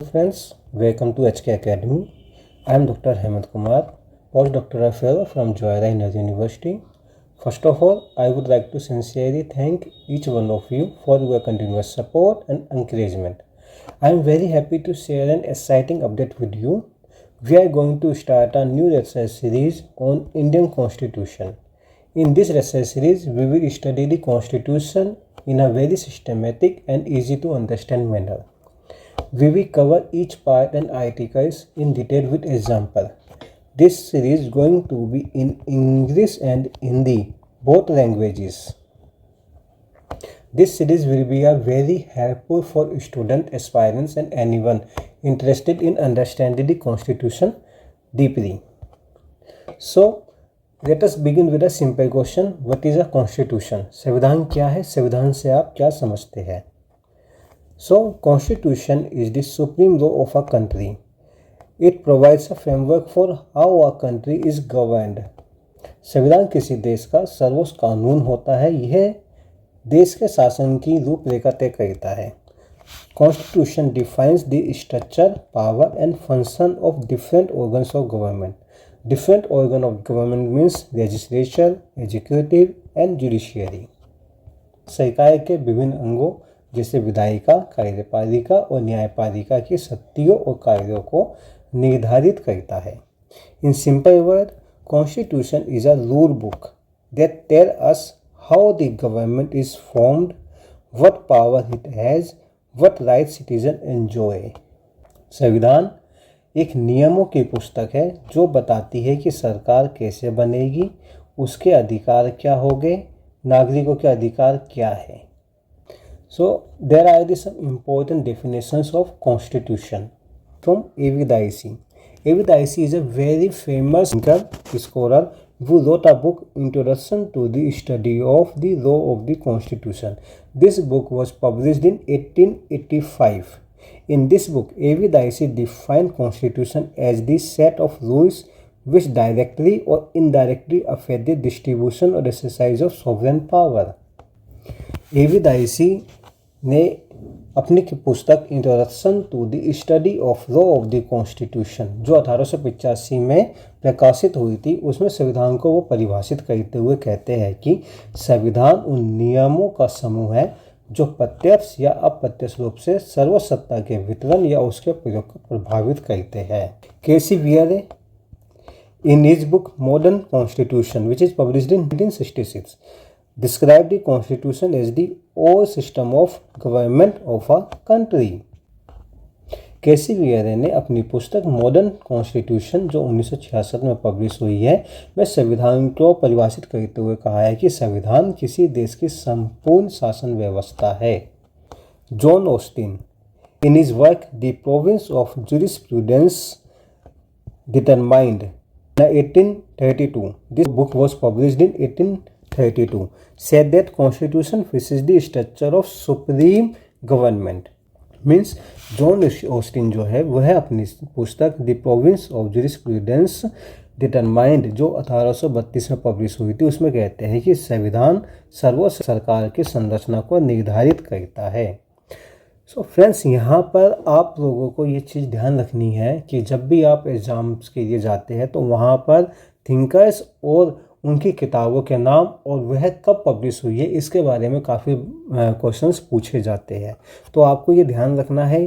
Friends, welcome to HK Academy. I am Dr. Hemant Kumar, postdoctoral fellow from Joyra Energy University. First of all, I would like to sincerely thank each one of you for your continuous support and encouragement. I am very happy to share an exciting update with you. We are going to start a new research series on Indian Constitution. In this research series, we will study the Constitution in a very systematic and easy to understand manner. We will cover each part and articles in detail with example. This series is going to be in English and Hindi, both languages. This series will be a very helpful for student aspirants and anyone interested in understanding the Constitution deeply. So, let us begin with a simple question. What is a Constitution? संविधान क्या है? संविधान से आप क्या समझते हैं? So, Constitution is the supreme law of a country. It provides a framework for how a country is governed. संविधान किसी देश का सर्वोच्च कानून होता है. यह देश के शासन की रूपरेखा तय करता है. Constitution defines the structure, power and function of different organs of government. Different organ of government means legislature, executive and judiciary. सरकार के विभिन्न अंगों जैसे विधायिका, कार्यपालिका और न्यायपालिका की शक्तियों और कार्यों को निर्धारित करता है. In simple word, constitution is a rule book that tell us how the government is formed, what power it has, what right citizen enjoy. संविधान एक नियमों की पुस्तक है जो बताती है कि सरकार कैसे बनेगी, उसके अधिकार क्या होंगे, नागरिकों के अधिकार क्या है. So there are some important definitions of Constitution from A.V. Dicey. A.V. Dicey is a very famous scholar who wrote a book, Introduction to the Study of the Law of the Constitution. This book was published in 1885. In this book, A.V. Dicey defined Constitution as the set of rules which directly or indirectly affect the distribution or exercise of sovereign power. A.V. Dicey ने अपनी पुस्तक introduction to the study of law of the constitution जो 1885 में प्रकाशित हुई थी, उसमें संविधान को वो परिभाषित करते हुए कहते हैं कि संविधान उन नियमों का समूह है जो प्रत्यक्ष या अप्रत्यक्ष रूप से सर्वसत्ता के वितरण या उसके प्रयोग को प्रभावित करते हैं. K C Wheare in his book modern constitution which is published in 1966 describe the constitution as the whole system of government of a country. KC Wheare ने अपनी पुस्तक मॉडर्न कॉन्स्टिट्यूशन जो 1966 में पब्लिश हुई है में संविधान को परिभाषित करते हुए कहा है कि संविधान किसी देश की संपूर्ण शासन व्यवस्था है. John Austin in his work the province of jurisprudence determined 1832, this book was published in 1832, said that constitution fixes the structure of supreme government. Means John Austin जो है वह अपनी पुस्तक the province of jurisprudence determined जो 1832 में publish हुई थी उसमें कहते हैं कि संविधान सर्वोच्च सरकार की संरचना को निर्धारित करता है. सो फ्रेंड्स, यहाँ पर आप लोगों को ये चीज़ ध्यान रखनी है कि जब भी आप एग्ज़ाम्स के लिए जाते हैं तो वहाँ पर थिंकर्स और उनकी किताबों के नाम और वह कब पब्लिश हुई है इसके बारे में काफ़ी क्वेश्चंस पूछे जाते हैं. तो आपको ये ध्यान रखना है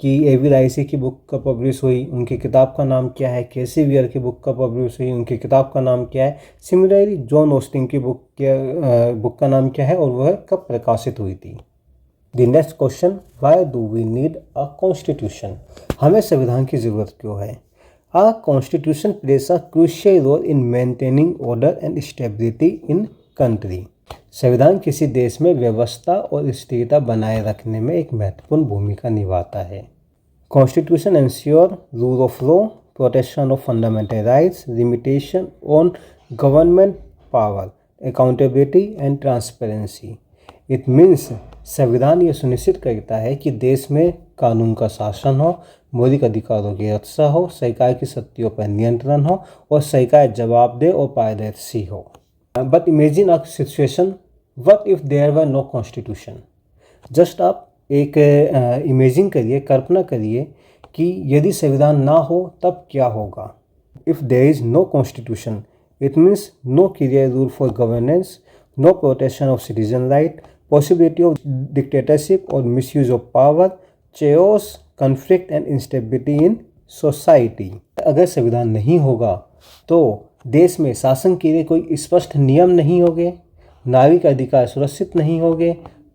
कि A.V. डाइसी की बुक कब पब्लिश हुई, उनकी किताब का नाम क्या है, केसी वियर की बुक कब पब्लिश हुई, उनकी किताब का नाम क्या है. सिमिलरली जॉन ऑस्टिन की बुक का नाम क्या है और वह कब प्रकाशित हुई थी. The next question, why do we need a constitution. हमें संविधान की ज़रूरत क्यों है. A constitution plays a crucial role in maintaining order and stability in country. संविधान किसी देश में व्यवस्था और स्थिरता बनाए रखने में एक महत्वपूर्ण भूमिका निभाता है. Constitution ensure rule of law, protection of fundamental rights, limitation on government power, accountability and transparency. It means संविधान ये सुनिश्चित करता है कि देश में कानून का शासन हो, मौलिक अधिकारों की रक्षा हो, सरकार की शक्तियों पर नियंत्रण हो और सरकार जवाबदेह और पारदर्शी हो. But imagine a situation, what if there were no constitution. Just आप एक इमेजिन करिए, कल्पना करिए कि यदि संविधान ना हो तब क्या होगा। If there is no constitution, it means no clear rule for governance, no protection of citizen right, possibility of dictatorship और misuse of power, chaos, conflict and instability in society. अगर संविधान नहीं होगा तो देश में शासन के लिए कोई स्पष्ट नियम नहीं होंगे, नागरिक अधिकार सुरक्षित नहीं होंगे,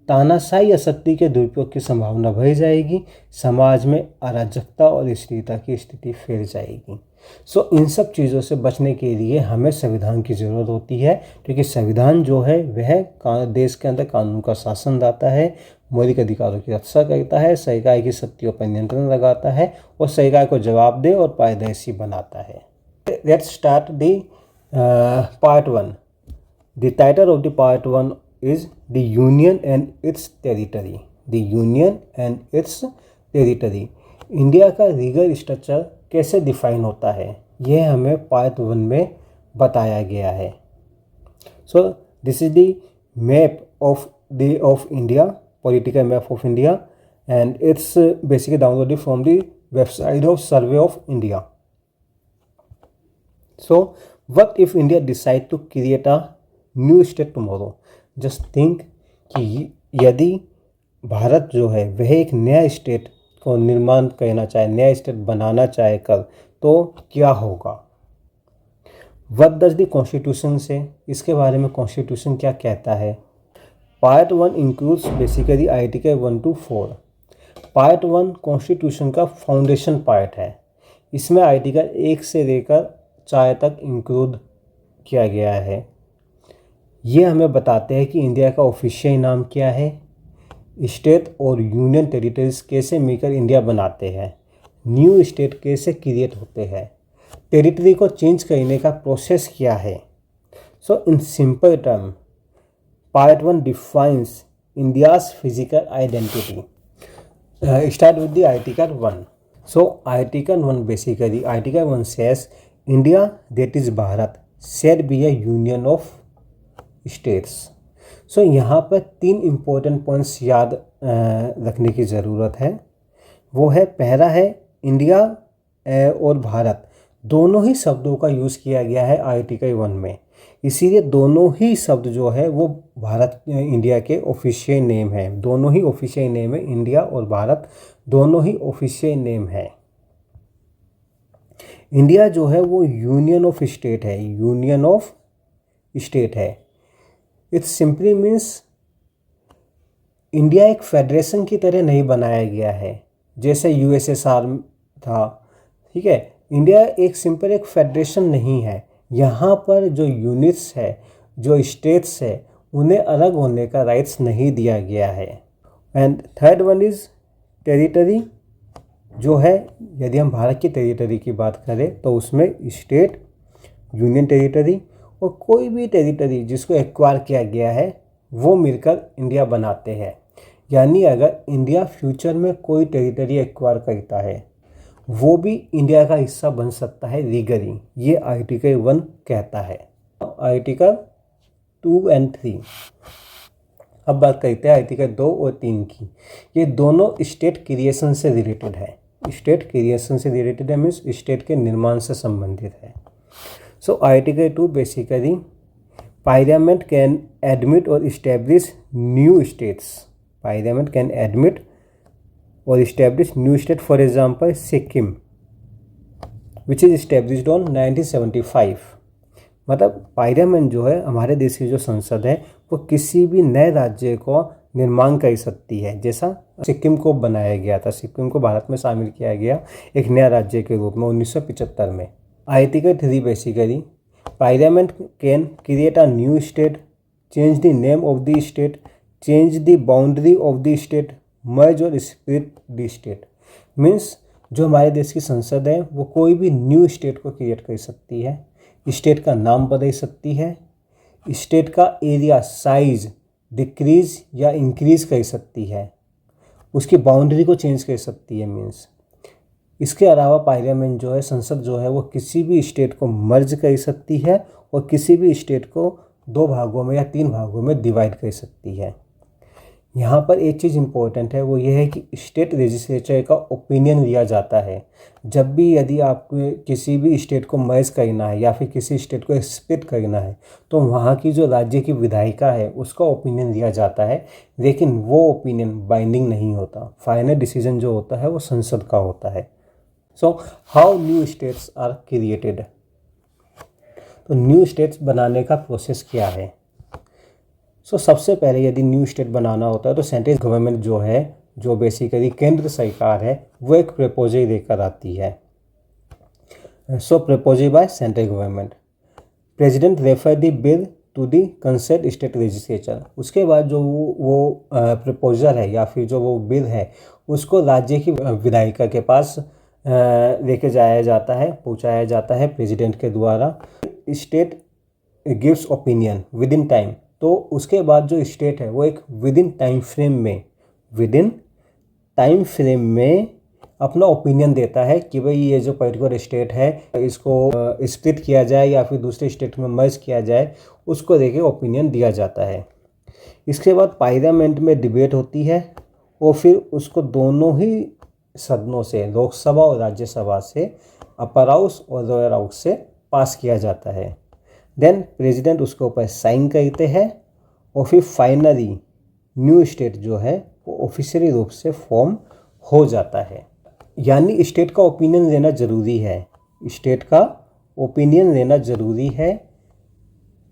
तानाशाही या शक्ति के दुरुपयोग की संभावना बढ़ जाएगी, समाज में अराजकता और अस्थिरता की स्थिति फैल जाएगी। सो इन सब चीज़ों से बचने के लिए हमें संविधान की ज़रूरत होती है, क्योंकि संविधान जो है वह देश के अंदर कानून का शासन लाता है, मौलिक अधिकारों की रक्षा करता है, सरकार की शक्तियों पर नियंत्रण लगाता है और सरकार को जवाबदेह और पारदर्शी बनाता है। Let's start the part 1. The title of the part 1 is The Union and its Territory. The Union and its Territory. India का लीगल स्ट्रक्चर कैसे डिफाइन होता है, यह हमें पार्ट 1 में बताया गया है। So this is the map of India, political map of India, and it's basically downloaded from the website of survey of India. So what if India decide to create a new state tomorrow? Just think कि यदि भारत जो है वह एक नया state को निर्माण करना चाहे, नया स्टेट बनाना चाहे कल, तो क्या होगा? व्हाट डज द कॉन्स्टिट्यूशन से, इसके बारे में कॉन्स्टिट्यूशन क्या कहता है? Part 1 includes basically article 1 to 4। Part 1 constitution का फाउंडेशन पार्ट है। इसमें आर्टिकल 1 से लेकर 4 तक इंक्लूड किया गया है। ये हमें बताते हैं कि इंडिया का ऑफिशियल नाम क्या है, स्टेट और यूनियन टेरिटरीज कैसे मिलकर इंडिया बनाते हैं, न्यू स्टेट कैसे क्रिएट होते हैं, टेरिटरी को चेंज करने का प्रोसेस क्या है। So in simple term, part 1 defines India's physical identity. Start with the article 1। So article 1 basically, article 1 says India that is Bharat shall be a union of states. So यहाँ पर 3 important points याद रखने की ज़रूरत है। वो है, पहला है इंडिया और भारत दोनों ही शब्दों का यूज़ किया गया है आर्टिकल 1 में, इसीलिए दोनों ही शब्द जो है वो भारत इंडिया के ऑफिशियल नेम है। दोनों ही ऑफिशियल नेम है, इंडिया और भारत दोनों ही ऑफिशियल नेम है। इंडिया जो है वो यूनियन ऑफ स्टेट है, यूनियन ऑफ स्टेट है। इट सिंपली मीन्स इंडिया एक फेडरेशन की तरह नहीं बनाया गया है जैसे यूएसएसआर था, ठीक है। इंडिया एक सिंपल एक फेडरेशन नहीं है। यहाँ पर जो यूनिट्स है, जो स्टेट्स है, उन्हें अलग होने का राइट्स नहीं दिया गया है। And third one is territory, जो है यदि हम भारत की टेरिटरी की बात करें तो उसमें स्टेट, यूनियन टेरिटरी और कोई भी टेरिटरी जिसको एक्वायर किया गया है वो मिलकर इंडिया बनाते हैं। यानी अगर इंडिया फ्यूचर में कोई टेरिटरी एक्वायर करता है वो भी इंडिया का हिस्सा बन सकता है लीगली, ये आर्टिकल 1 कहता है। आर्टिकल 2 and 3, अब बात करते हैं आर्टिकल 2 और 3 की। ये दोनों स्टेट क्रिएशन से रिलेटेड है। स्टेट क्रिएशन से रिलेटेड है मीन्स स्टेट के निर्माण से संबंधित है। So article 2 basically, parliament can admit और establish new states. Parliament can admit और establish new state, for example Sikkim which is established on 1975। मतलब पार्लियामेंट जो है, हमारे देश की जो संसद है, वो किसी भी नए राज्य को निर्माण कर सकती है। जैसा सिक्किम को बनाया गया था, सिक्किम को भारत में शामिल किया गया एक नया राज्य के रूप में 1975 में। Article 3 basically, parliament can create a new state, change the name of the state, change the boundary of the state, merge और स्प्लिट द स्टेट। मीन्स जो हमारे देश की संसद है वो कोई भी न्यू स्टेट को क्रिएट कर सकती है, स्टेट का नाम बदल सकती है, स्टेट का एरिया साइज डिक्रीज या इंक्रीज कर सकती है, उसकी बाउंड्री को चेंज कर सकती है। मीन्स इसके अलावा पार्लियामेंट जो है, संसद जो है, वो किसी भी स्टेट को मर्ज कर सकती है और किसी भी स्टेट को 2 भागों में या 3 भागों में डिवाइड कर सकती है। यहाँ पर एक चीज़ इम्पोर्टेंट है, वो ये है कि स्टेट लेजिस्लेचर का ओपिनियन लिया जाता है। जब भी यदि आपको किसी भी स्टेट को मर्ज करना है या फिर किसी स्टेट को स्प्लिट करना है, तो वहाँ की जो राज्य की विधायिका है उसका ओपिनियन लिया जाता है, लेकिन वो ओपिनियन बाइंडिंग नहीं होता। फाइनल डिसीजन जो होता है वो संसद का होता है। So how new states are created. तो न्यू स्टेट्स बनाने का प्रोसेस क्या है। सबसे पहले यदि न्यू स्टेट बनाना होता है तो सेंट्रल गवर्नमेंट जो है, जो बेसिकली केंद्र सरकार है, वो एक प्रपोजल लेकर आती है। Proposal by central government, president refer the bill to the concern state legislature. उसके बाद जो वो प्रपोजल है या फिर जो वो बिल है उसको राज्य की विधायिका के पास लेके जाया जाता है, पहुंचाया जाता है प्रेसिडेंट के द्वारा। State gives opinion with in time. तो उसके बाद जो स्टेट है वो एक विद इन टाइम फ्रेम में अपना ओपिनियन देता है कि भाई ये जो पर्टिकुलर स्टेट है इसको स्प्लिट किया जाए या फिर दूसरे स्टेट में मर्ज किया जाए, उसको देके ओपिनियन दिया जाता है। इसके बाद पार्लियामेंट में डिबेट होती है और फिर उसको दोनों ही सदनों से, लोकसभा और राज्यसभा से, अपर हाउस और लोअर हाउस से पास किया जाता है। देन प्रेसिडेंट उसके ऊपर साइन करते हैं और फिर फाइनली न्यू स्टेट जो है वो ऑफिशियली रूप से फॉर्म हो जाता है। यानी स्टेट का ओपिनियन लेना ज़रूरी है,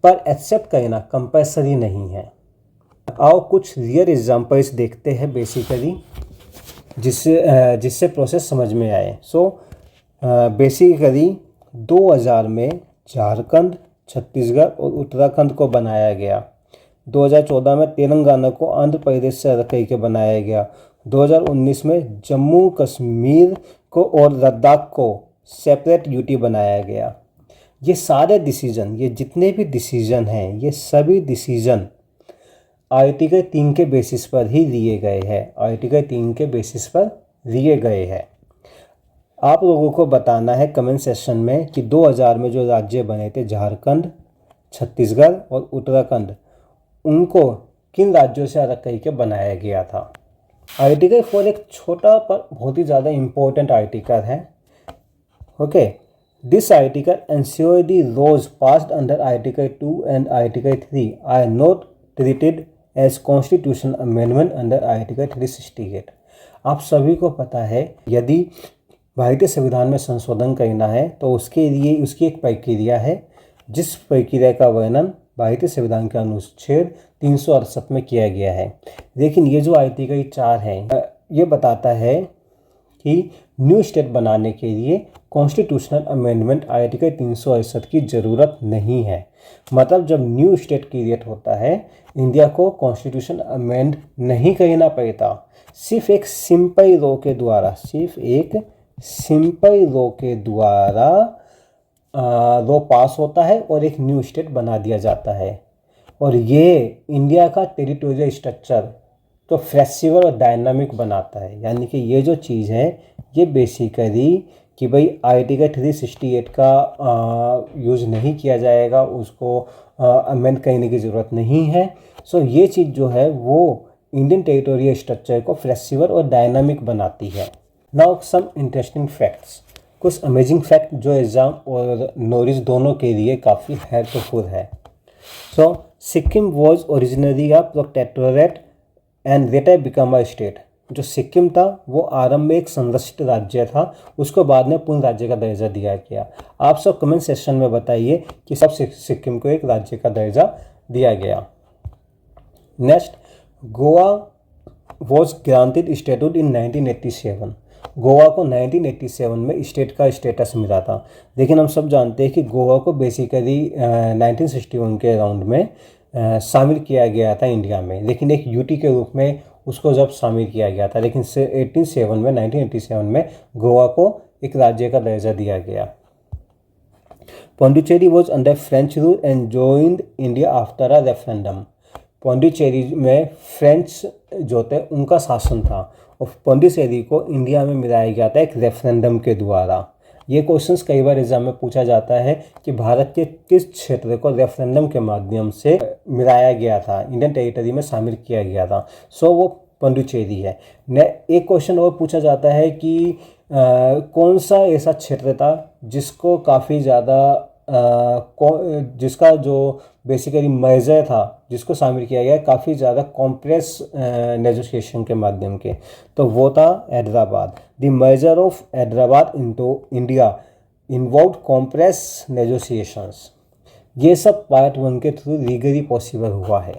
पर एक्सेप्ट करना कंपल्सरी नहीं है। आओ कुछ रियल एग्जांपल्स देखते हैं बेसिकली, जिससे प्रोसेस समझ में आए। बेसिकली 2000 में झारखंड, छत्तीसगढ़ और उत्तराखंड को बनाया गया। 2014 में तेलंगाना को आंध्र प्रदेश से अलग करके बनाया गया। 2019 में जम्मू कश्मीर को और लद्दाख को सेपरेट यूटी बनाया गया। ये सारे डिसीजन, ये जितने भी डिसीजन हैं, ये सभी डिसीजन आर्टिकल 3 के बेसिस पर ही लिए गए हैं। आप लोगों को बताना है कमेंट सेक्शन में कि 2000 में जो राज्य बने थे झारखंड, छत्तीसगढ़ और उत्तराखंड, उनको किन राज्यों से अलग करके बनाया गया था। आर्टिकल 4 एक छोटा पर बहुत ही ज़्यादा इम्पोर्टेंट आर्टिकल है। Okay, this article ensure the laws passed under article 2 and article 3 are not treated as constitution amendment under article 368। आप सभी को पता है यदि भारतीय संविधान में संशोधन करना है तो उसके लिए उसकी एक प्रक्रिया है, जिस प्रक्रिया का वर्णन भारतीय संविधान के अनुच्छेद 368 में किया गया है। लेकिन ये जो आर्टिकल 4 है ये बताता है कि न्यू स्टेट बनाने के लिए कॉन्स्टिट्यूशनल अमेंडमेंट आर्टिकल 368 की ज़रूरत नहीं है। मतलब जब न्यू स्टेट क्रिएट होता है, इंडिया को कॉन्स्टिट्यूशन अमेंड नहीं करना पड़ता, सिर्फ एक सिंपल लॉ के द्वारा लॉ पास होता है और एक न्यू स्टेट बना दिया जाता है। और ये इंडिया का टेरिटोरियल स्ट्रक्चर तो फ्लेक्सिबल और डायनामिक बनाता है। यानी कि ये जो चीज़ है ये बेसिकली कि भाई आर्टिकल 368 का यूज़ नहीं किया जाएगा, उसको अमेंड करने की ज़रूरत नहीं है। ये चीज़ जो है वो इंडियन टेरिटोरियल स्ट्रक्चर को फ्लेक्सिबल और डायनामिक बनाती है। नाउ सम इंटरेस्टिंग फैक्ट्स, कुछ अमेजिंग फैक्ट जो एग्ज़ाम और नॉलेज दोनों के लिए काफ़ी हेल्पफुल है। Sikkim was originally a protectorate and later become a state. जो सिक्किम था वो आरंभ में एक संरक्षित राज्य था, उसको बाद में पूर्ण राज्य का दर्जा दिया गया। आप सब कमेंट सेक्शन में बताइए कि सब सिक्किम को एक राज्य का दर्जा दिया गया। Next, Goa was granted statehood in 1987। Goa को 1987 में स्टेट का स्टेटस मिला था। लेकिन हम सब जानते हैं कि गोवा को बेसिकली 1961 के अराउंड में शामिल किया गया था इंडिया में, लेकिन एक यूटी के रूप में उसको जब शामिल किया गया था। लेकिन 1987 में गोवा को एक राज्य का दर्जा दिया गया। Pondicherry was under French rule and joined India after a referendum. Pondicherry में फ्रेंच जो थे उनका शासन था और पौंडीचेरी को इंडिया में मिलाया गया था एक रेफरेंडम के द्वारा। ये क्वेश्चंस कई बार एग्जाम में पूछा जाता है कि भारत के किस क्षेत्र को रेफरेंडम के माध्यम से मिलाया गया था, इंडियन टेरिटरी में शामिल किया गया था। सो वो पुडुचेरी है। एक क्वेश्चन और पूछा जाता है कि कौन सा ऐसा क्षेत्र था जिसको काफ़ी ज़्यादा जिसका जो बेसिकली मर्जर था, जिसको शामिल किया गया काफ़ी ज़्यादा कॉम्प्रेस नेगोशिएशन के माध्यम के, तो वो था Hyderabad. The merger of Hyderabad into India involve compress negotiations. ये सब पार्ट 1 के थ्रू लीगली पॉसिबल हुआ है।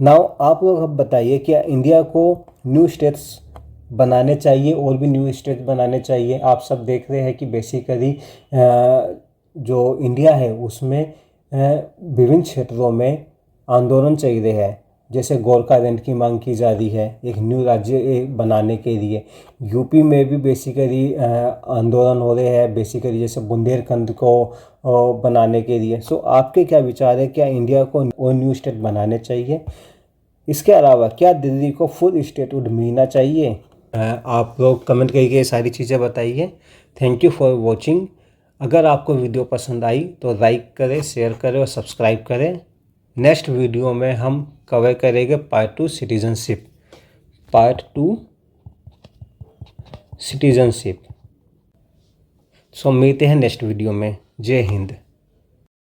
नाउ आप लोग अब बताइए क्या इंडिया को न्यू स्टेट्स बनाने चाहिए और भी न्यू स्टेट्स बनाने चाहिए। आप सब देख रहे हैं कि बेसिकली जो इंडिया है उसमें विभिन्न क्षेत्रों में आंदोलन चल रहे हैं। जैसे गोरखालैंड की मांग की जा रही है एक न्यू राज्य बनाने के लिए। यूपी में भी बेसिकली आंदोलन हो रहे हैं बेसिकली जैसे बुंदेलखंड को बनाने के लिए। सो आपके क्या विचार है, क्या इंडिया को और न्यू स्टेट बनाने चाहिए? इसके अलावा क्या दिल्ली को फुल स्टेटहुड मिलना चाहिए? आप लोग कमेंट करके ये सारी चीज़ें बताइए। Thank you for watching. अगर आपको वीडियो पसंद आई तो लाइक करें, शेयर करें और सब्सक्राइब करें। नेक्स्ट वीडियो में हम कवर करेंगे पार्ट 2 सिटीजनशिप। सो मिलते हैं नेक्स्ट वीडियो में। जय हिंद।